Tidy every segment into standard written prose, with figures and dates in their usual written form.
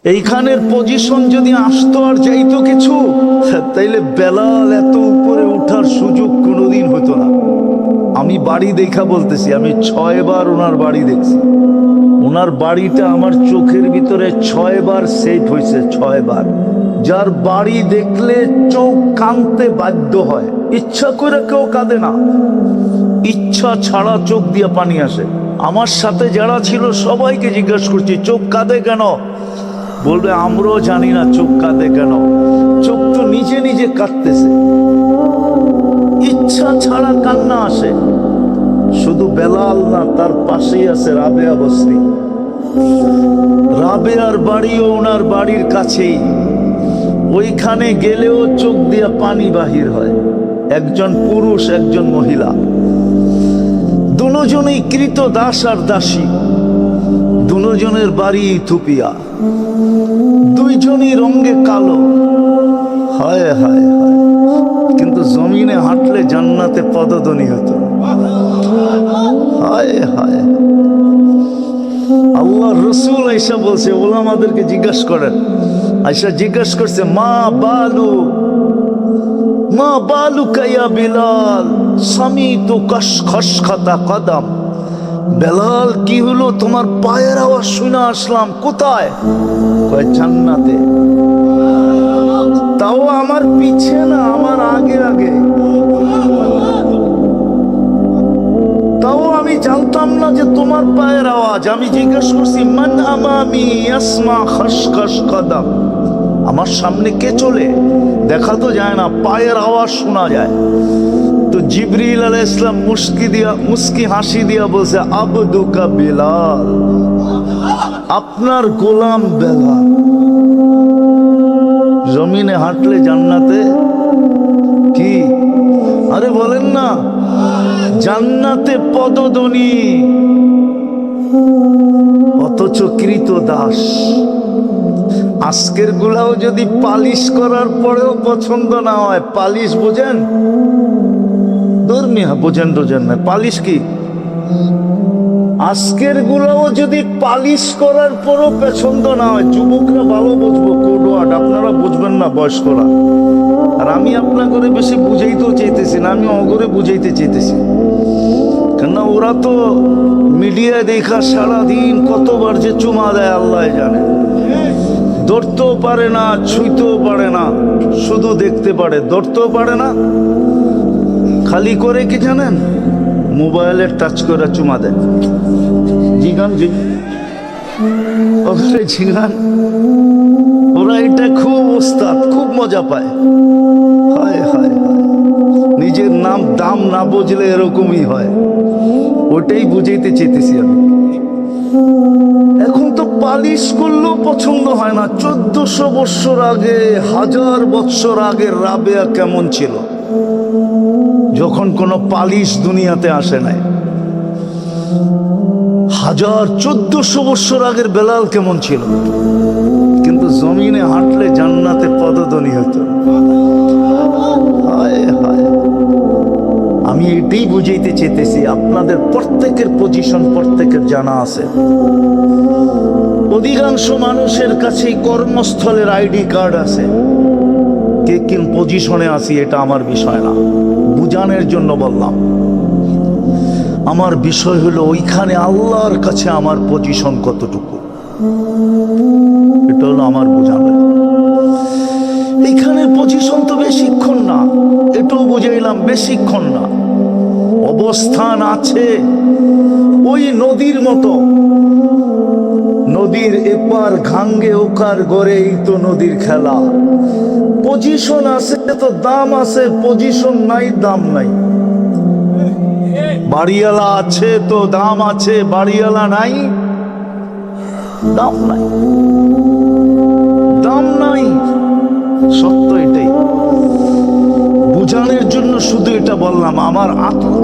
এইখানের পজিশন যদি আসতো আর যাইতো কিছু, তাইলে বেলাল এত উপরে ওঠার সুযোগ কোনোদিন হতো না। আমি বাড়ি দেখা বলতেছি, আমি 6 বার ওনার বাড়ি দেখছি। ওনার বাড়িটা আমার চোখের ভিতরে 6 বার সেট হয়েছে, 6 বার। যার বাড়ি দেখলে চোখ কাঁদতে বাধ্য হয়, ইচ্ছা করে কেউ কাঁদে না, ইচ্ছা ছাড়া চোখ দিয়ে পানি আসে। আমার সাথে যারা ছিল সবাইকে জিজ্ঞেস করছি চোখ কাঁদে কেন, বলবে আমরাও জানি না চোখ কাঁদে কেন, চোখ তো নিজে নিজে কাঁদতেছে, ইচ্ছা ছাড়া কান্না আসে। শুধু বেলাল না, তার পাশেই আছে রাবেয়া বসরি। রাবেয়ার বাড়িও ওনার বাড়ির কাছেই, ওইখানে গেলেও চোখ দিয়ে পানি বাহির হয়। একজন পুরুষ, একজন মহিলা, দুজনেই কৃত দাস আর দাসী, দুজনের বাড়ি ইথিওপিয়া, দুইজনই রঙে কালো। হায় হায় হায়, কিন্তু জমিনে হাঁটলে জান্নাতে পদধ্বনি হতো। হায় হায়, আল্লাহ রসুল আইসা বলছে, ওলামাদেরকে জিজ্ঞাসা করেন, আইসা জিজ্ঞাসা করছে মা বালু কাইয়া বিলাল সামিতু খসখতা কদম। বেলাল কি হলো, তোমার পায়ের আওয়াজ শুনে আসলাম। কোথায়? কয় জান্নাতে। তাও আমার পিছে না, আমার আগে আগে। তাও আমি জানতাম না যে তোমার পায়ের আওয়াজ। আমি জিজ্ঞেস করছি মান আমামি ইয়াসমা খসখস কদম, আমার সামনে কে চলে? দেখা তো যায় না, পায়ের আওয়াজ শোনা যায়। তো জিবরিল আলাইহিস সালাম মুস্কি হাসি দিয়া বলছে আবদুকা বিলাল, আপনার গোলাম বেলাল। জমিনে হাঁটলে জান্নাতে কি? আরে বলেন না, জান্নাতে পদধ্বনি, অথচ কৃত দাস। আজকের গুলাও যদি পালিশ করার পরেও পছন্দ না হয়, পালিশ বোঝেন? ধর্মীয় বোঝেন টোঝেন না, পালিশ কি? আজকের গুলাও যদি পালিশ করার পরও পছন্দ না হয়, যুবকরা ভালো বুঝবো, কোডওয়ার্ড আপনারা বুঝবেন না, বয়স্করা। আর আমি আপনাকে বেশি বুঝাইতেও চাইতেছি না, আমি অগরে বুঝাইতে চাইতেছি। কেননা ওরা তো মিডিয়া দেখা সারাদিন কতবার যে চুমা দেয় আল্লাহ জানে। ধরতেও পারে না, ছুঁইতেও পারে না, শুধু দেখতে পারে, ধরতেও পারে না। খালি করে কি জানেন, মোবাইলে টাচ করে চুমা দেয়। জিগান জিগান, ওরা এটা খুব ওস্তাদ, খুব মজা পায়। হায় হায় হায়, নিজের নাম দাম না বুঝলে এরকমই হয়। ওটাই বুঝাইতে চেয়েছি আমি। এখন তো পালিশ করলেও পছন্দ হয় না। 1400 বৎসর আগে, 1000 বৎসর আগের রাবেয়া কেমন ছিল, যখন কোনো পালিশ দুনিয়াতে আসে নাই? 1400 বৎসর আগের বেলাল কেমন ছিল, কিন্তু জমিনে হাঁটলে জান্নাতে পদধ্বনি হতো। হায় হায়, আমি এটাই বুঝাইতে চেয়েছি, আপনাদের প্রত্যেকের পজিশন প্রত্যেকের জানা আছে। অধিকাংশ মানুষের কাছেই কর্মস্থলের আইডি কার্ড আছে, কে কোন পজিশনে আছি এটা আমার বিষয় না, বুঝানোর জন্য বললাম। আমার বিষয় হলো ওইখানে আল্লাহর কাছে আমার পজিশন কতটুকু, এটা হলো আমার বোঝানো। এইখানে পজিশন তো বেশিক্ষণ না, এটাও বুঝাইলাম বেশিক্ষণ না। অবস্থান আছে ওই নদীর মতো, নদীর এপার ঘাঙ্গে ওকার গড়েই তো নদীর খেলা। পজিশন আছে তো দাম আছে, পজিশন নাই দাম নাই। বাড়িওয়ালা আছে তো দাম আছে, বাড়িওয়ালা নাই দাম নাই, দাম নাই। সত্য এটাই, বুঝানোর জন্য শুধু এটা বললাম। আমার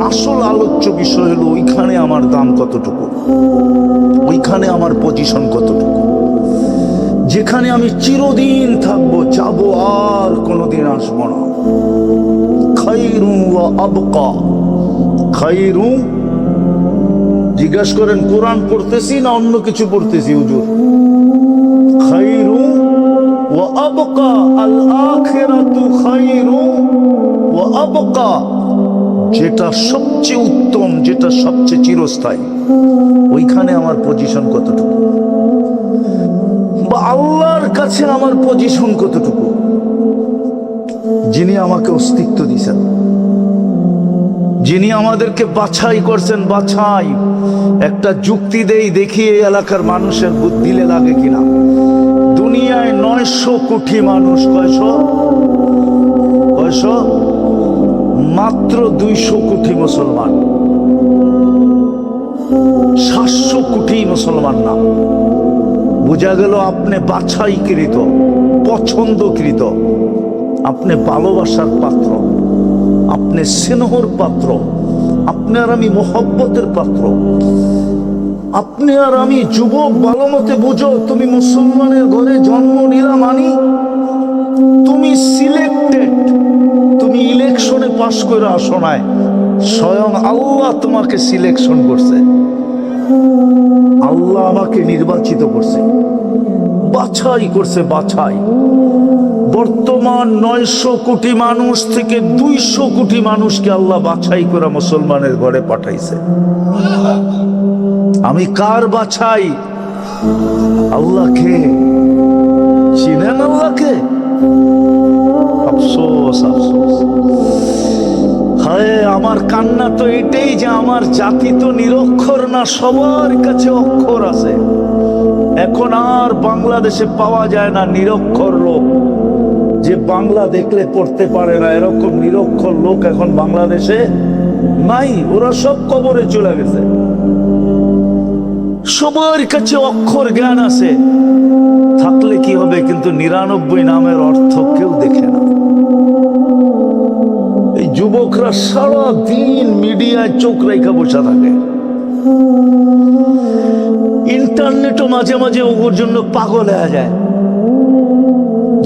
আসল আলোচ্য বিষয় হলো ওইখানে আমার দাম কতটুকু, ওইখানে আমার পজিশন কতটুকু, যেখানে আমি চিরদিন থাকবো, যাবো আর কোনোদিন আসবো না। খায়রু ওয়া আবকা, খায়রু। জিজ্ঞাসা করেন কোরআন পড়তেছি না অন্য কিছু পড়তেছি হুজুর? খায়রু আবকা, আল আখিরাতু খায়রু ওয়া আবকা, যেটা সবচেয়ে উত্তম, যেটা সবচেয়ে চিরস্থায়ী, ওইখানে আমার পজিশন কতটুকু, বা আল্লাহর কাছে আমার পজিশন কতটুকু, যিনি আমাকে অস্তিত্ব দিয়েছেন, যিনি আমাদেরকে বাছাই করছেন। বাছাই একটা যুক্তি দেই, দেখি এই এলাকার মানুষের বুদ্ধিলে লাগে কিনা। দুনিয়ায় 900 কোটি মানুষ, কয়শো? মাত্র 200 কোটি মুসলমান, 700 কোটি মুসলমান না। বোঝা গেল আপনি বাছাইকৃত, পছন্দকৃত, আপনি ভালোবাসার পাত্র, আপনি স্নেহর পাত্র, আপনি আর আমি মোহব্বতের পাত্র। আপনি আর আমি যুবক, ভালো মতে বুঝো, তুমি মুসলমানের ঘরে জন্ম নিলা মানি তুমি সিলেক্টেড, তুমি ইলেকশনে পাশ করে আসো নাই, স্বয়ং আল্লাহ তোমাকে সিলেকশন করছে, আল্লাহ আমাকে নির্বাচিত করছে, বাছাই করছে, বাছাই। বর্তমান 900 কোটি মানুষ থেকে 200 কোটি মানুষকে আল্লাহ বাছাই করে মুসলমানের ঘরে পাঠাইছে। আমি কার বাছাই? আল্লাহকে। চিনেন আল্লাহকে? আফসোস, আফসোস। হায়, আমার কান্না তো এটাই যে আমার জাতি তো নিরক্ষর না, সবার কাছে অক্ষর আছে। এখন আর বাংলাদেশে পাওয়া যায় না নিরক্ষর লোক, যে বাংলা দেখলে পড়তে পারে না, এরকম নিরক্ষর লোক এখন বাংলাদেশে নাই। ওরা সব কবরে চলে গেছে। সবার কাছে অক্ষর জ্ঞান আছে, থাকলে কি হবে, কিন্তু 99 নামের অর্থ কেউ দেখে না। এই যুবকরা সারা দিন মিডিয়ায় চোখ রেখা বসে থাকে, ইন্টারনেটও মাঝে মাঝে ওর জন্য পাগল হয়ে যায়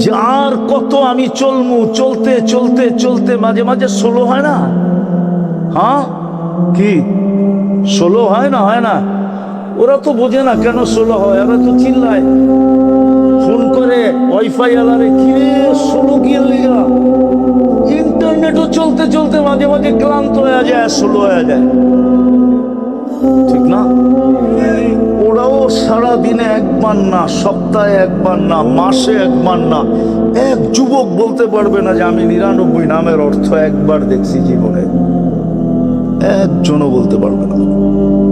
যে আর কত আমি চলমু, চলতে চলতে চলতে মাঝে মাঝে স্লো হয় না। হ্যাঁ, কি স্লো হয় না? হয় না। ওরা তো বোঝে না কেন স্লো হয়, ওরা তো চিল্লায়, ফোন করে ওয়াইফাই আলারে, কিরে স্লো গিয়ে লেগা। ইন্টারনেটও চলতে চলতে মাঝে মাঝে ক্লান্ত হয়ে যায়, স্লো হয়ে যায়, ঠিক না? ওরাও সারা দিনে একবার না, সপ্তাহে একবার না, মাসে একবার না, এক যুবক বলতে পারবে না যে আমি 99 নামের অর্থ একবার দেখছি জীবনে, একজনও বলতে পারবে না।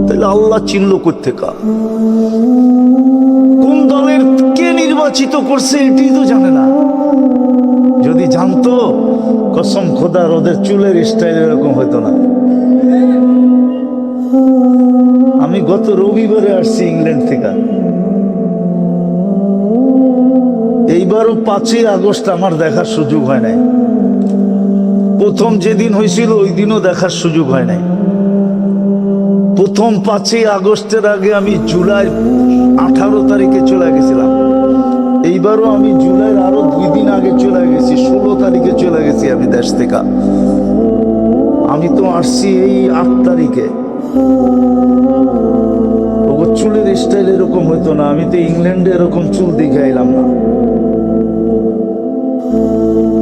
তাহলে আল্লাহ চিনল কোত্থেকা, কোন দলের কে নির্বাচিত করছে এটাই তো জানে না। যদি জানতো, কসম খোদার ওদের চুলের স্টাইল এরকম হইতো না। আমি গত রবিবারে আসছি ইংল্যান্ড থেকে, এইবারও 5ই আগস্ট আমার দেখার সুযোগ হয় নাই। প্রথম যেদিন হয়েছিল ওই দিনও দেখার সুযোগ হয় নাই। প্রথম 5ই আগস্টের আগে আমি জুলাই 18 তারিখে চলে গেছিলাম। এইবারও আমি জুলাইয়ের আরো 2 দিন আগে চলে গেছি, 16 তারিখে চলে গেছি আমি দেশ থেকে। আমি তো আসছি এই 8 তারিখে। চুলের স্টাইল এরকম হইতো না, আমি তো ইংল্যান্ডে এরকম চুল দেখে আইলাম না।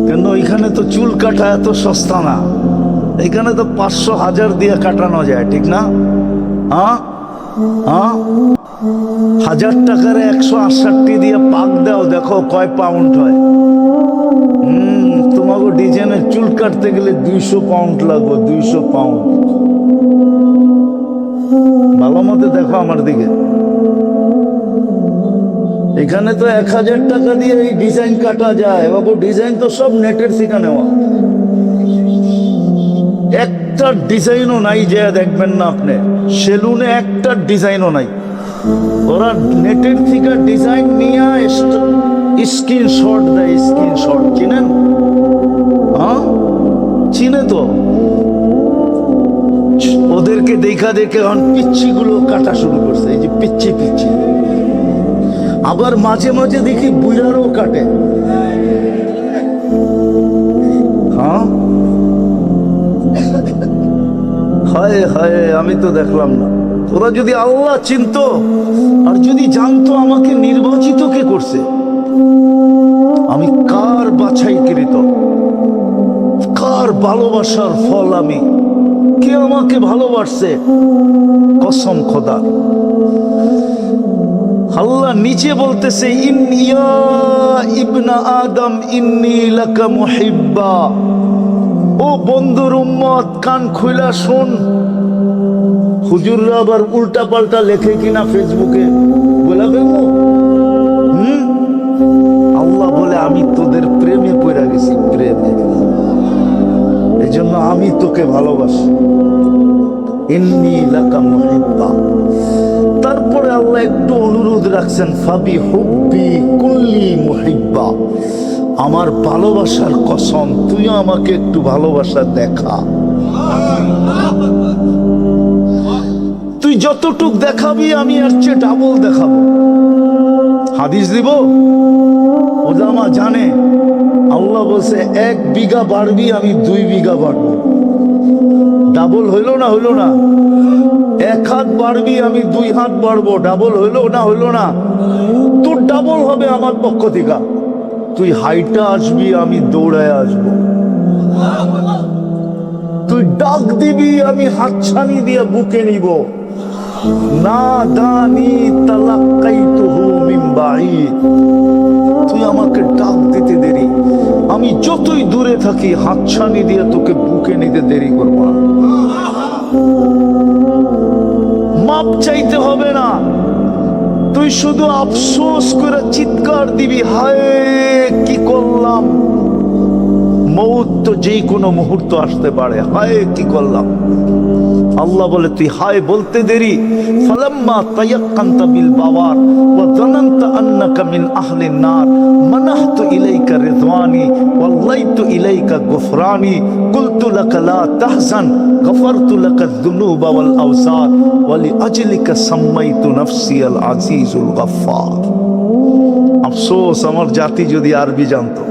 কেন? এখানে তো চুল কাটা এত সস্তা না, এখানে তো 500-1000 দিয়ে কাটানো যায়, ঠিক না? হ্যাঁ হ্যাঁ, 1000 টাকার 168 দিয়ে পাক দাও, দেখো কয় পাউন্ড হয়। তোমাকে ডিজাইনের চুল কাটতে গেলে 200 পাউন্ড লাগবে, 200 পাউন্ড। ভালো মতো দেখো আমার দিকে। এখানে তো 1000 টাকা দিয়ে এই ডিজাইন কাটা যায় বাবু। ডিজাইন তো সব নেটের থেকে নেওয়া, একটা ডিজাইনও নাই যে দেখবেন না আপনি সেলুনে, একটা ডিজাইনও নাই। ওরা নেটের থেকে ডিজাইন নিয়ে স্ক্রিনশট দেয়, স্ক্রিনশট। চিনেন? হ্যাঁ, চিনে তো। ওদেরকে দেখা দেখে এখন পিচ্ছি গুলো কাটা শুরু করছে, এই যে পিচ্ছি পিচ্ছি। আবার মাঝে মাঝে দেখি বুড়ারও কাটে। হ্যাঁ, হায় হায়, আমি তো দেখলাম না। ওরা যদি আল্লাহ চিনতো আর যদি জানতো আমাকে নির্বাচিত কে করছে, আমি কার বাছাইকৃত, কার ভালোবাসার ফল আমি, কে আমাকে ভালোবাসছে, কসম খোদা। আল্লাহ নিচে বলতেছে ইন্নিয়া ইবনা আদম ইন্নী লাকা মুহিব্বা। ও বন্ধুর উম্মত, কান খুইলা শোন। হুজুররা আবার উল্টা পাল্টা লেখে কিনা ফেসবুকে বলে ফেলবো। আল্লাহ বলে আমি তোদের প্রেমে পড়ে গেছি, প্রেমে, এই জন্য আমি তোকে ভালোবাসি। ইন্নী লাকা মুহিব্বা। তারপরে আল্লাহ একটু অনুরোধ রাখছেন, ফাবি হুব্বি কুল্লি মুহিব্বা, আমার ভালোবাসার কসম তুইও আমাকে একটু ভালোবাসা দেখা। তুই যতটুক দেখাবি আমি এর চেয়ে ডাবল দেখাবো। হাদিস দিব, ওলামা জানে, আল্লাহ বলছে 1 বিঘা বাড়বি আমি 2 বিঘা বাড়বো। ডাবল হইল না, হইল না? 1 হাত বাড়বি আমি 2 হাত বাড়বো। ডাবল হইল না, হইল না? তোর ডাবল হবে আমার পক্ষ থেকে। তুই হাইটা আসবি আমি দৌড়ায় আসবো। তুই ডাক দিবি আমি হাতছানি দিয়ে বুকে নিব। না দানি তালাক্কাইতুহু মিন বাঈদ। তুই আমাকে ডাক দিতে দেরি, আমি যতই দূরে থাকি হাতছানি দিয়ে তোকে বুকে নিতে দেরি করবো না। মাপ চাইতে হবে না, তুই শুধু আফসোস করে চিৎকার দিবি, হায় কি করলাম। মৌত তো যেই কোনো মুহূর্ত আসতে পারে, হায় কি করলাম। আল্লাহ বলে তুই হায় বলতে দেরি, ফালাম্মা তায়াক্কানতা বিল বাওয়ার ওয়া যানানতা আন্নাকা মিন আহলিন নার মানাহতু ইলাইকা রিদওয়ানি ওয়াল্লাইতু ইলাইকা গুফরানি কুলতু লাকা লা তাহজান গফারতু লাকা যুনুবা ওয়াল আওসার ওয়া লিআজলিকা সাম্মাইতু নাফসি আল আজিজুল গফফার। আফসোস আমার জাতি যদি আরবি জানতো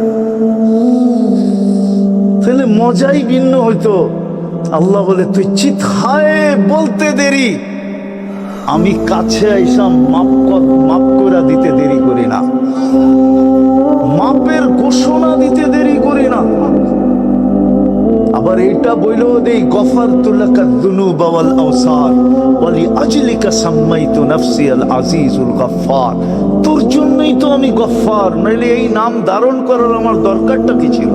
তাহলে মজাই ভিন্ন হইতো। আল্লাহ বলে তুই হায় বলতে দেরি, আমি কাছে আইসাম মাপ করে দিতে দেরি করি না, মাপের ঘোষণা দিতে দেরি করি না। আবার এটা বইলেও দেই, গফারতু লাকা যুনুবা ওয়াল আওসার ওয়া লিআজলিকা সাম্মাইতু নাফসি আল আজিজুল গফফার। তোর জন্যই তো আমি গফফার, নইলে এই নাম ধারণ করার আমার দরকারটা কি ছিল?